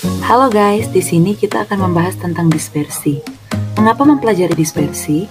Halo guys, di sini kita akan membahas tentang dispersi. Mengapa mempelajari dispersi?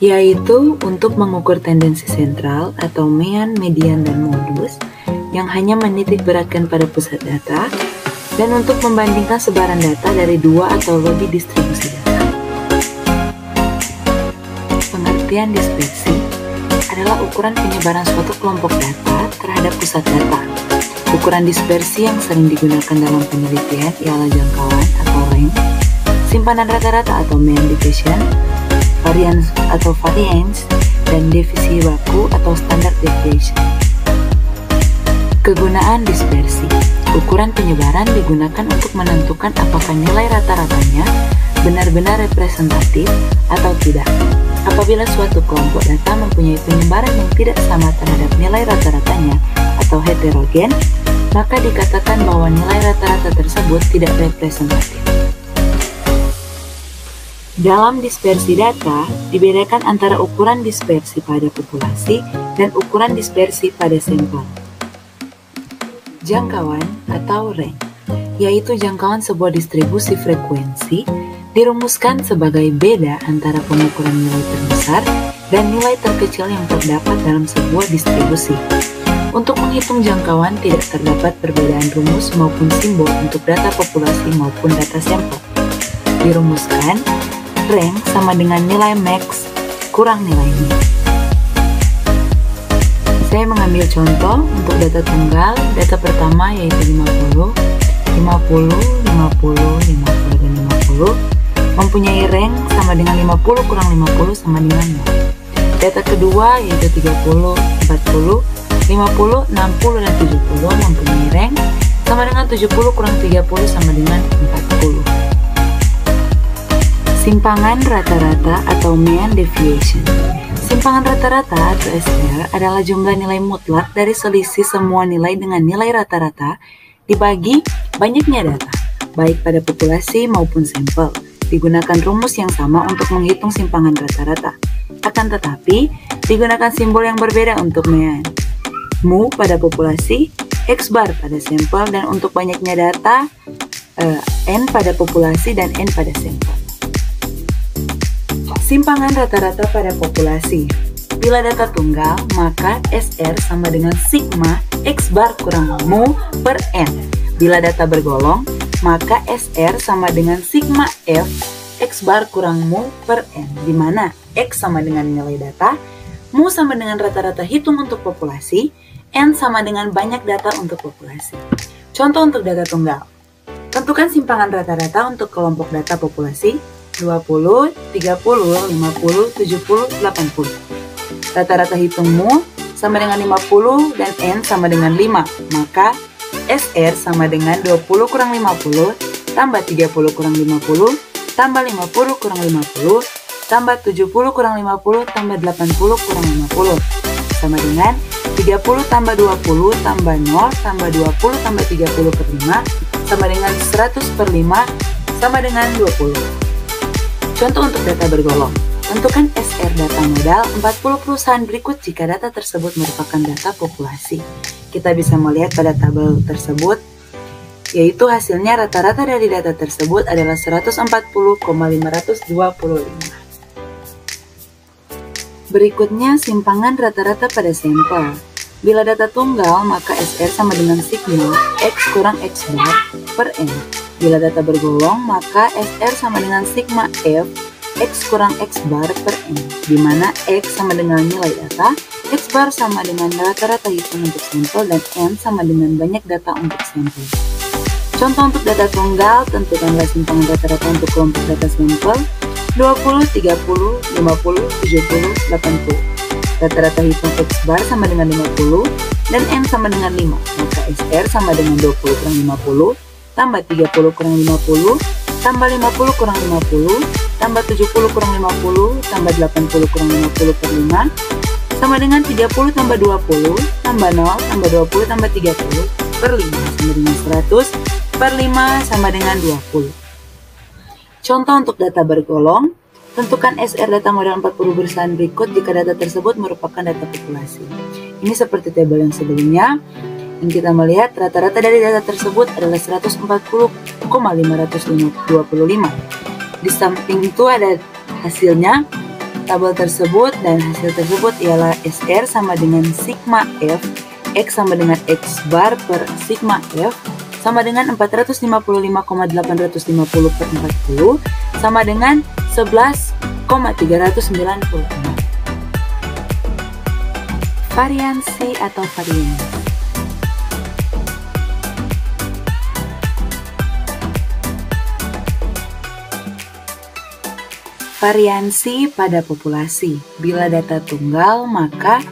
Yaitu untuk mengukur tendensi sentral atau mean, median, dan modus yang hanya menitik beratkan pada pusat data dan untuk membandingkan sebaran data dari dua atau lebih distribusi data. Pengertian dispersi adalah ukuran penyebaran suatu kelompok data terhadap pusat data. Ukuran dispersi yang sering digunakan dalam penelitian ialah jangkauan atau range, simpanan rata-rata atau mean deviation, variance atau variance, dan divisi baku atau standard deviation. Kegunaan dispersi. Ukuran penyebaran digunakan untuk menentukan apakah nilai rata-ratanya benar-benar representatif atau tidak. Apabila suatu kelompok data mempunyai penyebaran yang tidak sama terhadap nilai rata-ratanya atau heterogen, maka dikatakan bahwa nilai rata-rata tersebut tidak representatif. Dalam dispersi data, dibedakan antara ukuran dispersi pada populasi dan ukuran dispersi pada sampel. Jangkauan atau range, yaitu jangkauan sebuah distribusi frekuensi, dirumuskan sebagai beda antara pengukuran nilai terbesar dan nilai terkecil yang terdapat dalam sebuah distribusi. Untuk menghitung jangkauan tidak terdapat perbedaan rumus maupun simbol untuk data populasi maupun data sampel. Dirumuskan, range sama dengan nilai max kurang nilai min. Saya mengambil contoh untuk data tunggal. Data pertama yaitu 50, 50, 50, 50, dan 50 mempunyai range sama dengan 50 kurang 50 sama dengan 0. Data kedua yaitu 30, 40, 50, 60, dan 70 mempunyai range sama dengan 70 kurang 30 sama dengan 40. Simpangan rata-rata atau mean deviation. Simpangan rata-rata atau SR adalah jumlah nilai mutlak dari selisih semua nilai dengan nilai rata-rata dibagi banyaknya data, baik pada populasi maupun sampel. Digunakan rumus yang sama untuk menghitung simpangan rata-rata. Akan tetapi, digunakan simbol yang berbeda untuk mean. Mu pada populasi, X bar pada sampel, dan untuk banyaknya data, N pada populasi dan N pada sampel. Simpangan rata-rata pada populasi. Bila data tunggal, maka SR sama dengan sigma X bar kurang mu per N. Bila data bergolong, maka SR sama dengan sigma F X bar kurang mu per N, di mana X sama dengan nilai data, mu sama dengan rata-rata hitung untuk populasi, N sama dengan banyak data untuk populasi. Contoh untuk data tunggal. Tentukan simpangan rata-rata untuk kelompok data populasi 20, 30, 50, 70, 80. Rata-rata hitung mu sama dengan 50 dan N sama dengan 5, maka SR sama dengan 20 kurang 50 tambah 30 kurang 50 tambah 50 kurang 50 tambah 70 kurang 50 tambah 80 kurang 50 sama dengan 30 tambah 20 tambah 0 tambah 20 tambah 30 per 5 sama dengan 100 per 5 sama dengan 20. Contoh untuk data bergolong. Tentukan SR data modal 40 perusahaan berikut jika data tersebut merupakan data populasi. Kita bisa melihat pada tabel tersebut, yaitu hasilnya rata-rata dari data tersebut adalah 140,525. Berikutnya simpangan rata-rata pada sampel. Bila data tunggal, maka SR sama dengan sigma X kurang X bar per N. Bila data bergolong, maka SR sama dengan sigma F X kurang X bar per N, di mana X sama dengan nilai data, X bar sama dengan rata-rata hitung untuk sampel, dan N sama dengan banyak data untuk sampel. Contoh untuk data tunggal, tentukanlah simpangan rata-rata untuk kelompok data sampel 20, 30, 50, 70, 80. Rata-rata hitung X bar sama dengan 50 dan N sama dengan 5, maka SR sama dengan 20 kurang 50 tambah 30 kurang 50 tambah 50 kurang 50 tambah 70 kurang 50 tambah 80 kurang 50 per 5 sama dengan 30 tambah 20 tambah 0 tambah 20 tambah 30 per 5 sama dengan 100 per 5 sama dengan 20. Contoh untuk data bergolong. Tentukan SR data modal 40 perusahaan berikut jika data tersebut merupakan data populasi. Ini seperti tabel yang sebelumnya. Dan kita melihat rata-rata dari data tersebut adalah 140,525. Di samping itu ada hasilnya, tabel tersebut, dan hasil tersebut ialah SR sama dengan sigma F, X sama dengan X bar per sigma F, sama dengan 455,850 per 40, sama dengan 11,396. Variansi atau varians. Variansi pada populasi. Bila data tunggal, maka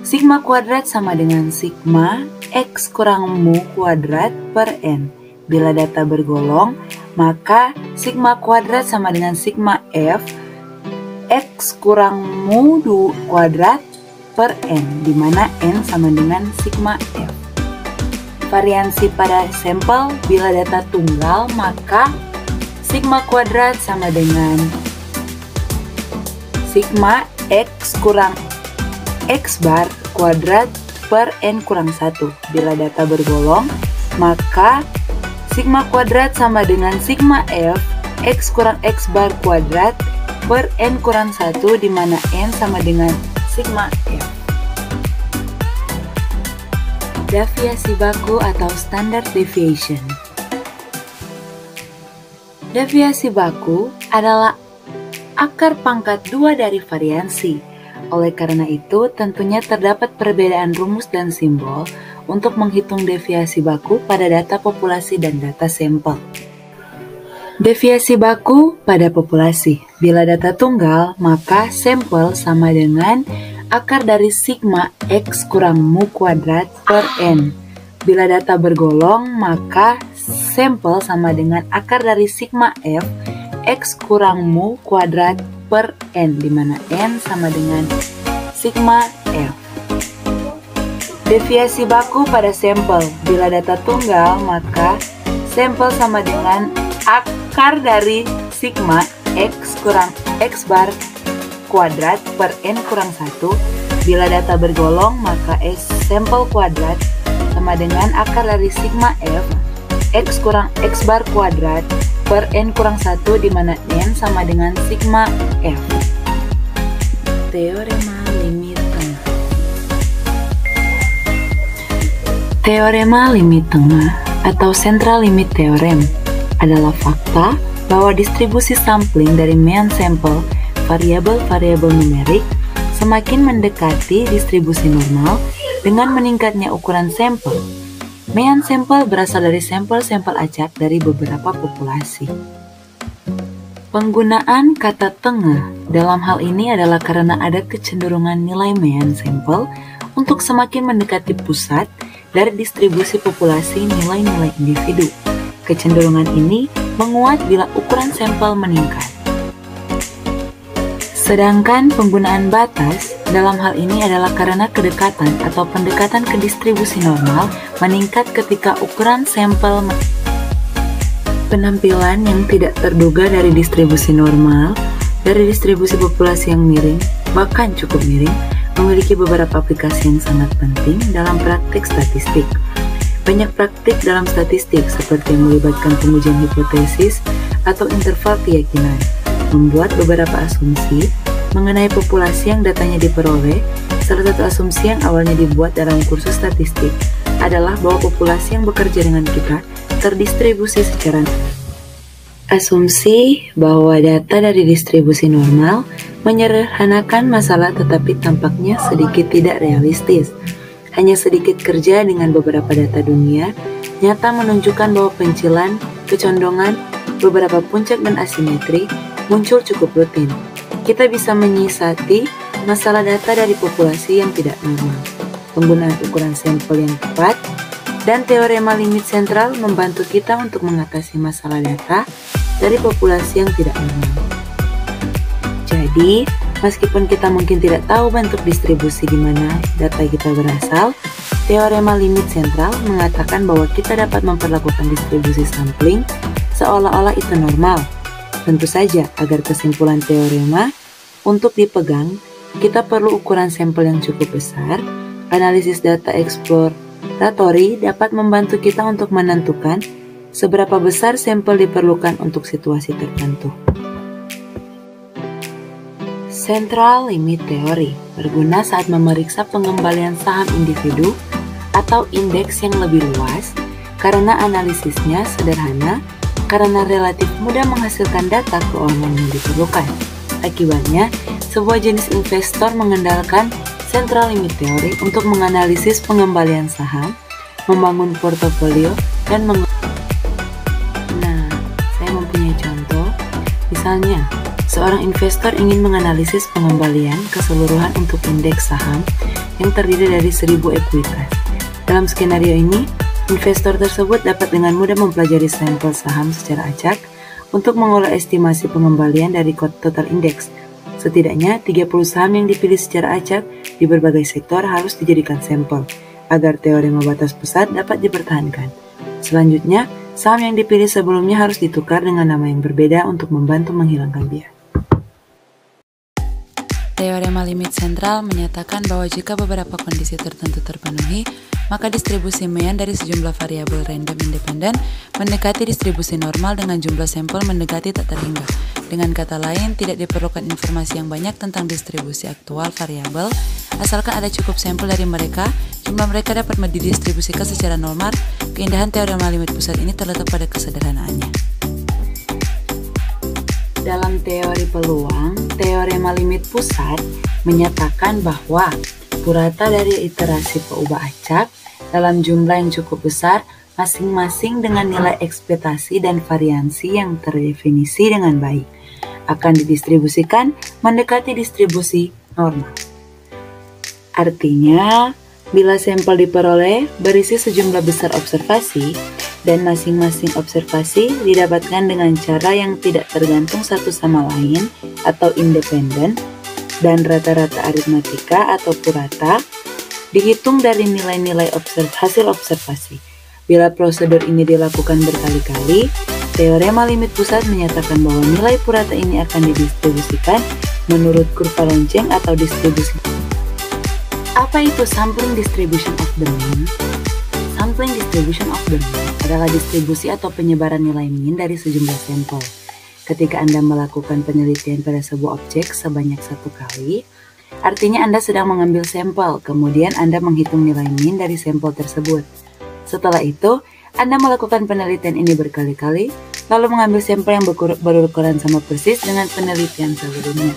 sigma kuadrat sama dengan sigma X kurang mu kuadrat per N. Bila data bergolong, maka sigma kuadrat sama dengan sigma F X kurang mu kuadrat per N, di mana N sama dengan sigma F. Variansi pada sampel. Bila data tunggal, maka sigma kuadrat sama dengan sigma X kurang X bar kuadrat per N kurang 1. Bila data bergolong, maka sigma kuadrat sama dengan sigma F X kurang X bar kuadrat per N kurang 1, di mana N sama dengan sigma F. Deviasi baku atau standard deviation. Deviasi baku adalah akar pangkat 2 dari variansi. Oleh karena itu, tentunya terdapat perbedaan rumus dan simbol untuk menghitung deviasi baku pada data populasi dan data sampel. Deviasi baku pada populasi. Bila data tunggal, maka sampel sama dengan akar dari sigma X kurang mu kuadrat per N. Bila data bergolong, maka sampel sama dengan akar dari sigma F X kurang mu kuadrat per N, di mana N sama dengan sigma F. Deviasi baku pada sampel. Bila data tunggal, maka sampel sama dengan akar dari sigma X kurang X bar kuadrat per N kurang 1. Bila data bergolong, maka sampel kuadrat sama dengan akar dari sigma F X kurang X bar kuadrat per N kurang 1, di mana N sama dengan sigma F. Teorema limit tengah. Teorema limit tengah atau central limit theorem adalah fakta bahwa distribusi sampling dari mean sampel variabel-variabel numerik semakin mendekati distribusi normal dengan meningkatnya ukuran sampel. Mean sampel berasal dari sampel-sampel acak dari beberapa populasi. Penggunaan kata tengah dalam hal ini adalah karena ada kecenderungan nilai mean sampel untuk semakin mendekati pusat dari distribusi populasi nilai-nilai individu. Kecenderungan ini menguat bila ukuran sampel meningkat. Sedangkan penggunaan batas dalam hal ini adalah karena kedekatan atau pendekatan ke distribusi normal meningkat ketika ukuran sampel penampilan yang tidak terduga dari distribusi normal, dari distribusi populasi yang miring, bahkan cukup miring, memiliki beberapa aplikasi yang sangat penting dalam praktik statistik. Banyak praktik dalam statistik seperti yang melibatkan pengujian hipotesis atau interval keyakinan, membuat beberapa asumsi mengenai populasi yang datanya diperoleh. Salah satu asumsi yang awalnya dibuat dalam kursus statistik adalah bahwa populasi yang bekerja dengan kita terdistribusi secara asumsi bahwa data dari distribusi normal menyederhanakan masalah, tetapi tampaknya sedikit tidak realistis. Hanya sedikit kerja dengan beberapa data dunia nyata menunjukkan bahwa pencilan, kecondongan, beberapa puncak dan asimetri muncul cukup rutin. Kita bisa menyiasati masalah data dari populasi yang tidak normal. Penggunaan ukuran sampel yang tepat dan teorema limit sentral membantu kita untuk mengatasi masalah data dari populasi yang tidak normal. Jadi, meskipun kita mungkin tidak tahu bentuk distribusi di mana data kita berasal, teorema limit sentral mengatakan bahwa kita dapat memperlakukan distribusi sampling seolah-olah itu normal. Tentu saja, agar kesimpulan teorema untuk dipegang, kita perlu ukuran sampel yang cukup besar, analisis data Ratori dapat membantu kita untuk menentukan seberapa besar sampel diperlukan untuk situasi tertentu. Central Limit Theory berguna saat memeriksa pengembalian saham individu atau indeks yang lebih luas karena analisisnya sederhana, karena relatif mudah menghasilkan data keuangan yang diperlukan. Akibatnya, sebuah jenis investor mengandalkan Central Limit Theory untuk menganalisis pengembalian saham, membangun portofolio, dan Nah, saya mempunyai contoh. Misalnya, seorang investor ingin menganalisis pengembalian keseluruhan untuk indeks saham yang terdiri dari 1000 ekuitas. Dalam skenario ini, investor tersebut dapat dengan mudah mempelajari sampel saham secara acak untuk mengolah estimasi pengembalian dari total indeks. Setidaknya 30 saham yang dipilih secara acak di berbagai sektor harus dijadikan sampel agar teorema batas pusat dapat dipertahankan. Selanjutnya, saham yang dipilih sebelumnya harus ditukar dengan nama yang berbeda untuk membantu menghilangkan bias. Teorema limit sentral menyatakan bahwa jika beberapa kondisi tertentu terpenuhi, maka distribusi mean dari sejumlah variabel random independen mendekati distribusi normal dengan jumlah sampel mendekati tak terhingga. Dengan kata lain, tidak diperlukan informasi yang banyak tentang distribusi aktual variabel, asalkan ada cukup sampel dari mereka, jumlah mereka dapat didistribusikan secara normal. Keindahan teorema limit pusat ini terletak pada kesederhanaannya. Dalam teori peluang, teorema limit pusat menyatakan bahwa purata dari iterasi peubah acak dalam jumlah yang cukup besar masing-masing dengan nilai ekspektasi dan variansi yang terdefinisi dengan baik akan didistribusikan mendekati distribusi normal. Artinya, bila sampel diperoleh berisi sejumlah besar observasi dan masing-masing observasi didapatkan dengan cara yang tidak tergantung satu sama lain atau independen dan rata-rata aritmatika atau purata dihitung dari nilai-nilai hasil observasi. Bila prosedur ini dilakukan berkali-kali, teorema limit pusat menyatakan bahwa nilai purata ini akan didistribusikan menurut kurva lonceng atau distribusi. Apa itu sampling distribution of the mean? Sampling distribution of the mean adalah distribusi atau penyebaran nilai mean dari sejumlah sampel. Ketika Anda melakukan penelitian pada sebuah objek sebanyak 1 kali, artinya Anda sedang mengambil sampel, kemudian Anda menghitung nilai mean dari sampel tersebut. Setelah itu, Anda melakukan penelitian ini berkali-kali, lalu mengambil sampel yang berukuran sama persis dengan penelitian sebelumnya.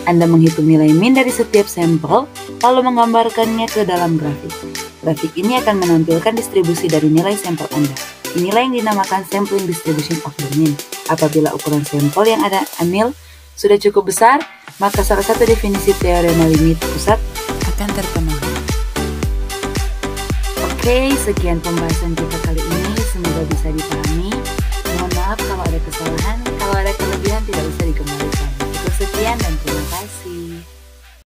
Anda menghitung nilai mean dari setiap sampel, lalu menggambarkannya ke dalam grafik. Grafik ini akan menampilkan distribusi dari nilai sampel Anda. Inilah yang dinamakan sampling distribution of the mean. Apabila ukuran sampel yang Anda ambil sudah cukup besar, maka salah satu definisi teorema limit pusat akan terpenuhi. Oke, sekian pembahasan kita kali ini. Semoga bisa dipahami.